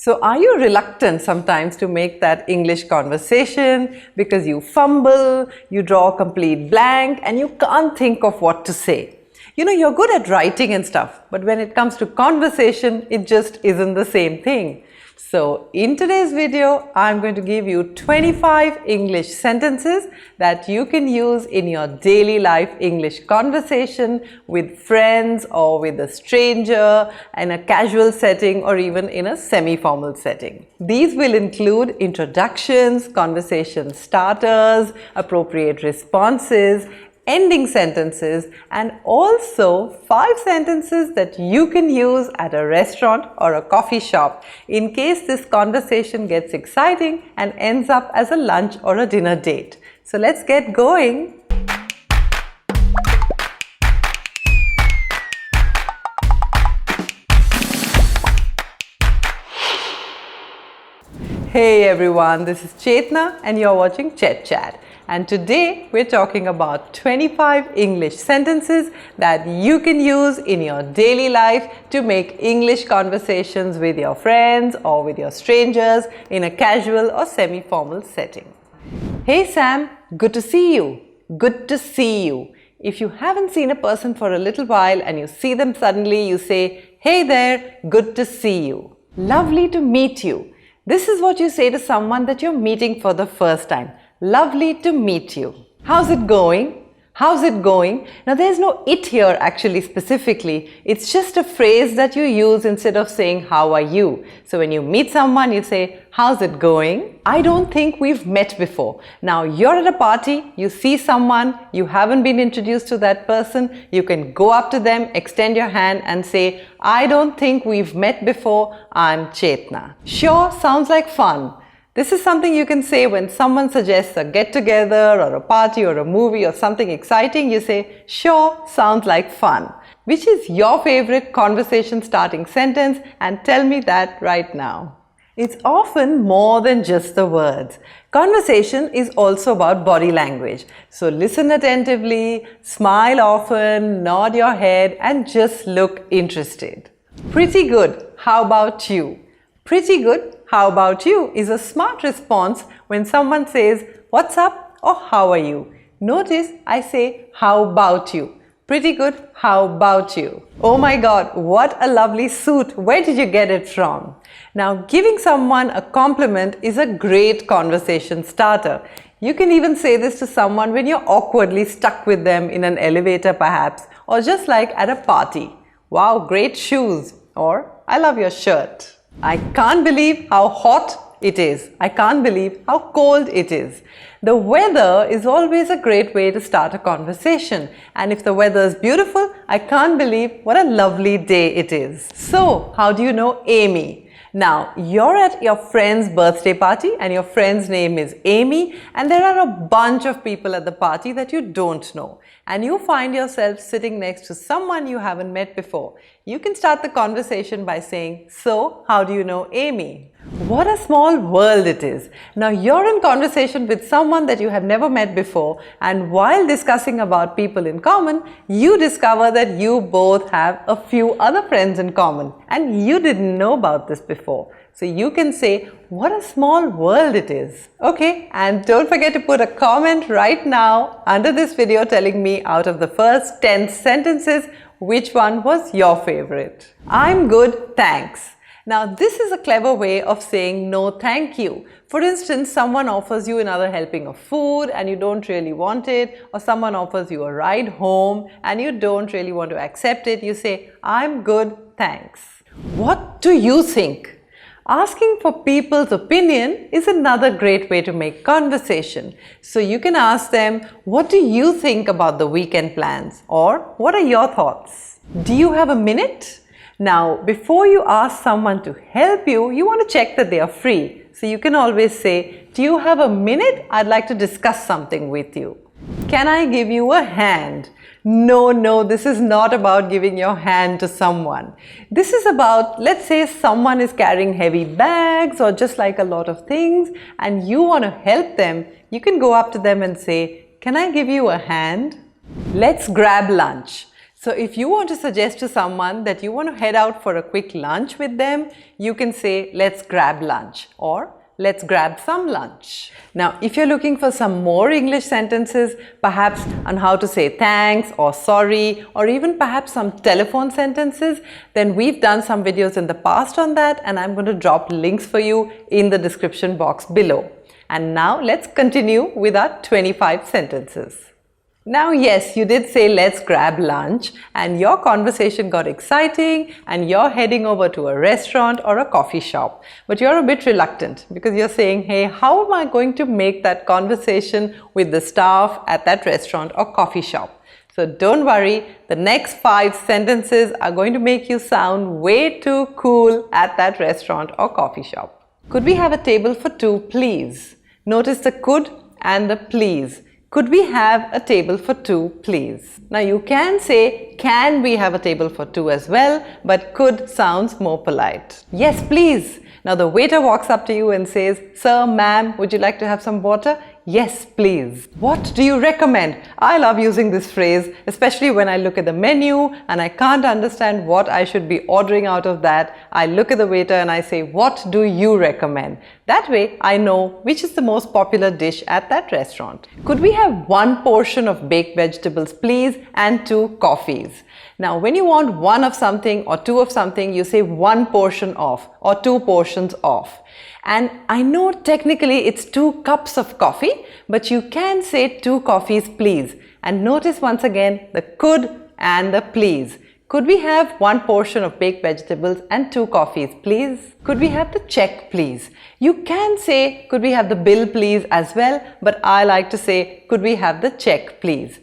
So are you reluctant sometimes to make that English conversation because you fumble, you draw a complete blank and you can't think of what to say? You know, you're good at writing and stuff, but when it comes to conversation, it just isn't the same thing. So in today's video, I'm going to give you 25 English sentences that you can use in your daily life English conversation with friends or with a stranger, in a casual setting or even in a semi-formal setting. These will include introductions, conversation starters, appropriate responses, ending sentences, and also 5 sentences that you can use at a restaurant or a coffee shop in case this conversation gets exciting and ends up as a lunch or a dinner date. So let's get going. Hey everyone, this is Chetna and you're watching ChetChat. And today we're talking about 25 English sentences that you can use in your daily life to make English conversations with your friends or with your strangers in a casual or semi-formal setting. Hey Sam, good to see you. Good to see you. If you haven't seen a person for a little while and you see them suddenly, you say, hey there, good to see you. Lovely to meet you. This is what you say to someone that you're meeting for the first time. Lovely to meet you. How's it going? How's it going? Now there's no it here actually specifically. It's just a phrase that you use instead of saying how are you. So when you meet someone, you say, how's it going? I don't think we've met before. Now you're at a party, you see someone, you haven't been introduced to that person. You can go up to them, extend your hand and say, I don't think we've met before. I'm Chetna. Sure, sounds like fun. This is something you can say when someone suggests a get-together or a party or a movie or something exciting. You say, sure, sounds like fun. Which is your favorite conversation starting sentence? And tell me that right now. It's often more than just the words. Conversation is also about body language. So listen attentively, smile often, nod your head and just look interested. Pretty good. How about you? Pretty good. How about you is a smart response when someone says, what's up or how are you? Notice I say, how about you? Pretty good, how about you? Oh my God, what a lovely suit. Where did you get it from? Now, giving someone a compliment is a great conversation starter. You can even say this to someone when you're awkwardly stuck with them in an elevator perhaps, or just like at a party. Wow, great shoes. Or, I love your shirt. I can't believe how hot it is. I can't believe how cold it is. The weather is always a great way to start a conversation. And if the weather is beautiful, I can't believe what a lovely day it is. So, how do you know Amy? Now, you're at your friend's birthday party and your friend's name is Amy and there are a bunch of people at the party that you don't know. And you find yourself sitting next to someone you haven't met before. You can start the conversation by saying, so, how do you know Amy? What a small world it is. Now you're in conversation with someone that you have never met before and while discussing about people in common, you discover that you both have a few other friends in common and you didn't know about this before. So you can say, what a small world it is. Okay, and don't forget to put a comment right now under this video telling me out of the first 10 sentences, which one was your favorite. I'm good, thanks. Now this is a clever way of saying no thank you. For instance, someone offers you another helping of food and you don't really want it, or someone offers you a ride home and you don't really want to accept it. You say, I'm good, thanks. What do you think? Asking for people's opinion is another great way to make conversation. So you can ask them, what do you think about the weekend plans? Or what are your thoughts? Do you have a minute? Now, before you ask someone to help you, you want to check that they are free. So you can always say, do you have a minute? I'd like to discuss something with you. Can I give you a hand? No, this is not about giving your hand to someone. This is about, let's say someone is carrying heavy bags or just like a lot of things and you want to help them. You can go up to them and say, can I give you a hand? Let's grab lunch. So if you want to suggest to someone that you want to head out for a quick lunch with them, you can say, let's grab lunch, or let's grab some lunch. Now, if you're looking for some more English sentences, perhaps on how to say thanks or sorry, or even perhaps some telephone sentences, then we've done some videos in the past on that, and I'm going to drop links for you in the description box below. And now let's continue with our 25 sentences. Now, yes, you did say let's grab lunch, and your conversation got exciting and you're heading over to a restaurant or a coffee shop. But you're a bit reluctant because you're saying, hey, how am I going to make that conversation with the staff at that restaurant or coffee shop? So don't worry, the next 5 sentences are going to make you sound way too cool at that restaurant or coffee shop. Could we have a table for 2, please? Notice the could and the please. Could we have a table for 2, please? Now you can say, can we have a table for 2 as well, but could sounds more polite. Yes, please. Now the waiter walks up to you and says, sir, ma'am, would you like to have some water? Yes, please. What do you recommend? I love using this phrase, especially when I look at the menu and I can't understand what I should be ordering out of that. I look at the waiter and I say, what do you recommend? That way I know which is the most popular dish at that restaurant. Could we have 1 portion of baked vegetables, please, and 2 coffees? Now, when you want 1 of something or 2 of something, you say 1 portion of or 2 portions of. And I know technically it's 2 cups of coffee, but you can say 2 coffees, please. And notice once again the could and the please. Could we have 1 portion of baked vegetables and 2 coffees, please? Could we have the check, please? You can say, could we have the bill, please, as well, but I like to say, could we have the check, please?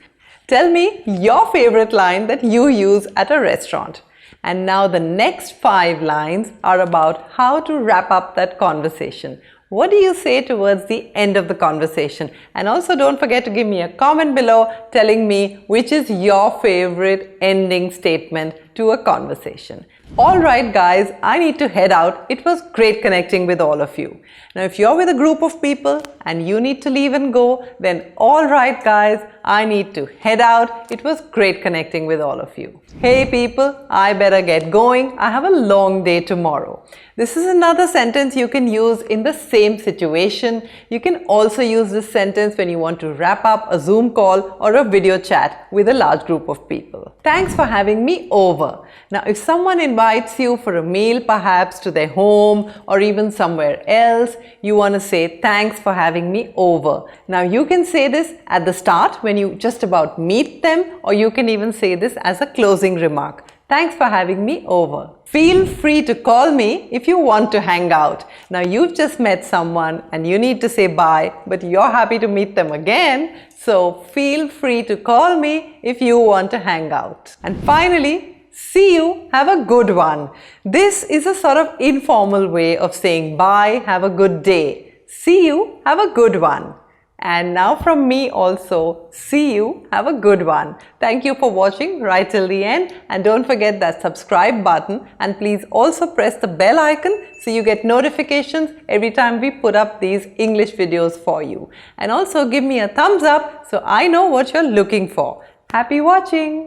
Tell me your favorite line that you use at a restaurant. And now the next 5 lines are about how to wrap up that conversation. What do you say towards the end of the conversation? And also don't forget to give me a comment below telling me which is your favorite ending statement to a conversation. Alright guys, I need to head out. It was great connecting with all of you. Now if you're with a group of people and you need to leave and go, then alright guys, I need to head out. It was great connecting with all of you. Hey people, I better get going. I have a long day tomorrow. This is another sentence you can use in the same situation. You can also use this sentence when you want to wrap up a Zoom call or a video chat with a large group of people. Thanks for having me over. Now, if someone invites you for a meal, perhaps to their home or even somewhere else, you want to say, thanks for having me over. Now, you can say this at the start when you just about meet them, or you can even say this as a closing remark. Thanks for having me over. Feel free to call me if you want to hang out. Now, you've just met someone and you need to say bye, but you're happy to meet them again. So, feel free to call me if you want to hang out. And finally, see you, have a good one. This is a sort of informal way of saying bye, have a good day. See you, have a good one. And now from me also, see you, have a good one. Thank you for watching right till the end, and don't forget that subscribe button, and please also press the bell icon so you get notifications every time we put up these English videos for you. And also give me a thumbs up so I know what you're looking for. Happy watching!